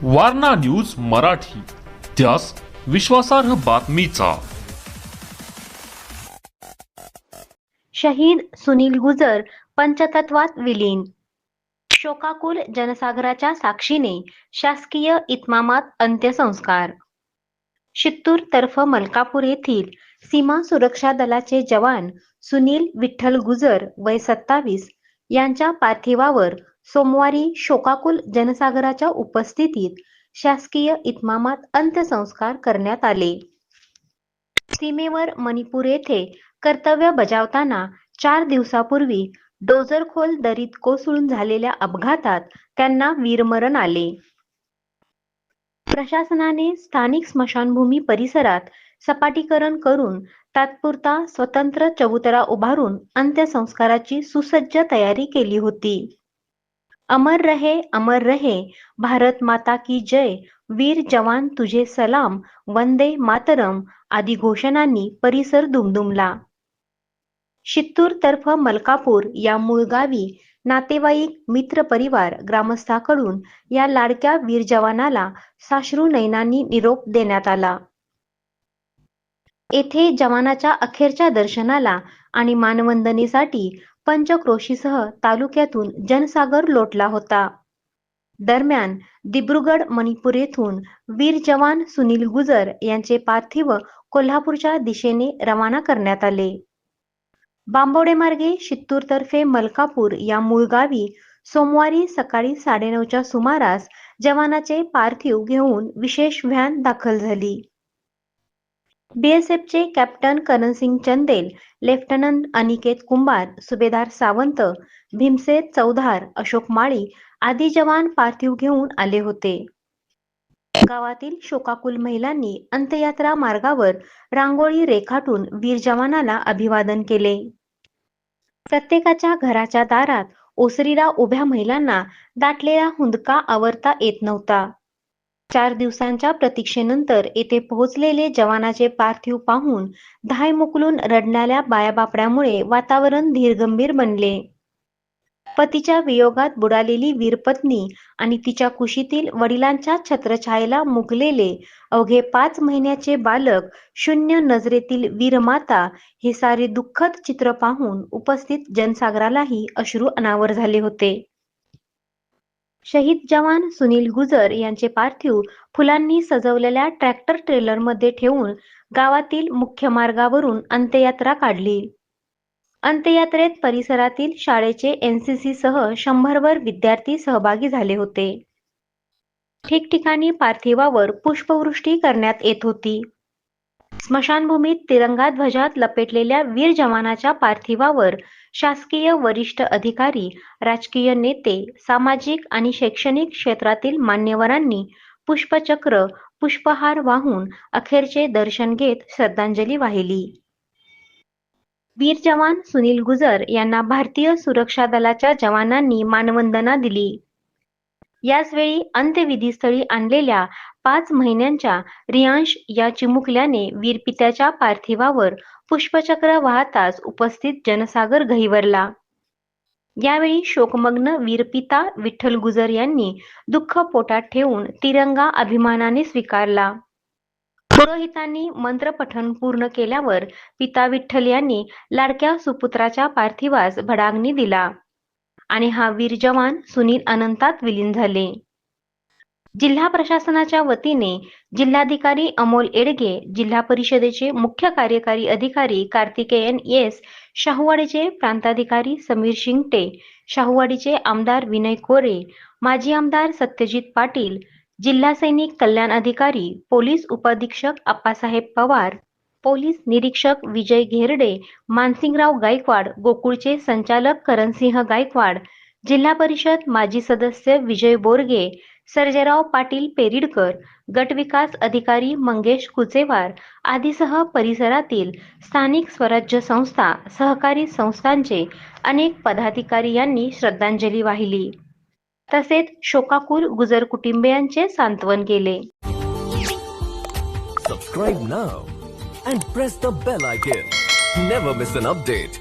Warna news Marathi, त्यास विश्वासार्ह बातमीचा। शहीद सुनील गुजर पंचतत्वात विलीन। शोकाकुल जनसागराच्या साक्षीने शासकीय इतमामात अंत्यसंस्कार। शित्तूर तर्फ मलकापूर येथील सीमा सुरक्षा दलाचे जवान सुनील विठ्ठल गुजर वय 27 यांच्या पार्थिवावर सोमवारी शोकाकुल जनसागराच्या उपस्थितीत शासकीय इतमामात अंत्यसंस्कार करण्यात आले। सीमेवर मणिपूर येथे कर्तव्य बजावताना 4 दिवसापूर्वी डोजरखोल दरीत कोसळून झालेल्या अपघातात त्यांना वीरमरण आले। प्रशासनाने स्थानिक स्मशानभूमी परिसरात सपाटीकरण करून तात्पुरता स्वतंत्र चबुतरा उभारून अंत्यसंस्काराची सुसज्ज तयारी केली होती। अमर रहे भारत माता की जय, वीर जवान तुझे सलाम, वंदे मातरम आदी घोषणांनी परिसर दुमदुमला। शित्तूर तर्फ मलकापूर या मूळ गावी नातेवाईक, मित्र परिवार, ग्रामस्थांकडून या लाडक्या वीर जवानाला साश्रू नयनांनी निरोप देण्यात आला। येथे जवानाच्या अखेरच्या दर्शनाला आणि मानवंदनेसाठी पंचक्रोशीसह तालुक्यातून जनसागर लोटला होता। दरम्यान दिब्रुगड मणिपूर येथून वीर जवान सुनील गुजर यांचे पार्थिव कोल्हापूरच्या दिशेने रवाना करण्यात आले। बांबवडे मार्गे शित्तूर तर्फे मलकापूर या मूळ गावी सोमवारी सकाळी 9:30च्या सुमारास जवानाचे पार्थिव घेऊन विशेष व्हॅन दाखल झाली। बीएसएफचे कॅप्टन करणसिंग चंदेल, लेफ्टनंट अनिकेत कुंभार, सुभेदार सावंत, भीमसेन चौधार, अशोक माळी आदी जवान पार्थिव घेऊन आले होते। गावातील शोकाकुल महिलांनी अंत्ययात्रा मार्गावर रांगोळी रेखाटून वीर जवानाला अभिवादन केले। प्रत्येकाच्या घराच्या दारात ओसरीला उभ्या महिलांना दाटलेला हुंदका आवरता येत नव्हता। 4 दिवसांच्या प्रतीक्षेनंतर येथे पोहोचलेले जवानाचे पार्थिव पाहून धाय मोकलून रडणाऱ्या बायाबापड्यामुळे वातावरण धीरगंभीर बनले। पतीच्या वियोगात बुडालेली वीरपत्नी आणि तिच्या कुशीतील वडिलांच्या छत्रछायेला मुकलेले अवघे 5 महिन्याचे बालक, शून्य नजरेतील वीरमाता हे सारे दुःखद चित्र पाहून उपस्थित जनसागरालाही अश्रू अनावर झाले होते। शहीद जवान सुनील गुजर यांचे पार्थिव फुलांनी सजवलेल्या ट्रॅक्टर ट्रेलरमध्ये ठेवून गावातील मुख्य मार्गावरून अंत्ययात्रा काढली। अंत्ययात्रेत परिसरातील शाळेचे एनसीसी सह 100वर विद्यार्थी सहभागी झाले होते। ठिकठिकाणी पार्थिवावर पुष्पवृष्टी करण्यात येत होती। स्मशानभूमीत तिरंगा ध्वजात लपेटलेल्या वीर जवानाच्या पार्थिवावर शासकीय वरिष्ठ अधिकारी, राजकीय नेते, सामाजिक आणि शैक्षणिक क्षेत्रातील मान्यवरांनी पुष्पचक्र, पुष्पहार वाहून अखेरचे दर्शन घेत श्रद्धांजली वाहिली। वीर जवान सुनील गुजर यांना भारतीय सुरक्षा दलाच्या जवानांनी मानवंदना दिली। याचवेळी अंत्यविधीस्थळी आणलेल्या 5 महिन्यांच्या रियांश या चिमुकल्याने वीरपित्याच्या पार्थिवावर पुष्पचक्र वाहताच उपस्थित जनसागर गहिवरला। यावेळी शोकमग्न वीरपिता विठ्ठल गुजर यांनी दुःख पोटात ठेवून तिरंगा अभिमानाने स्वीकारला। पुरोहितांनी मंत्रपठण पूर्ण केल्यावर पिता विठ्ठल यांनी लाडक्या सुपुत्राच्या पार्थिवास भडाग्नी दिला आणि हा वीर जवान सुनील अनंतात विलीन झाले। जिल्हा प्रशासनाच्या वतीने जिल्हाधिकारी अमोल येडगे, जिल्हा परिषदेचे मुख्य कार्यकारी अधिकारी कार्तिकेयन एस, शाहूवाडीचे प्रांताधिकारी समीर शिंगटे, शाहूवाडीचे आमदार विनय कोरे, माजी आमदार सत्यजित पाटील, जिल्हा सैनिक कल्याण अधिकारी, पोलीस उपअधीक्षक आप्पासाहेब पवार, पोलीस निरीक्षक विजय घेरडे, मानसिंगराव गायकवाड, गोकुळचे संचालक करणसिंह गायकवाड, जिल्हा परिषद माजी सदस्य विजय बोरगे, सर्जेराव पाटील पेरिडकर, गट विकास अधिकारी मंगेश कुचेवार आदीसह परिसरातील स्थानिक स्वराज्य संस्था, सहकारी संस्थांचे अनेक पदाधिकारी यांनी श्रद्धांजली वाहिली। तसेच शोकाकुल गुजर कुटुंबियांचे सांत्वन केले। Subscribe now and press the bell icon. Never miss an update.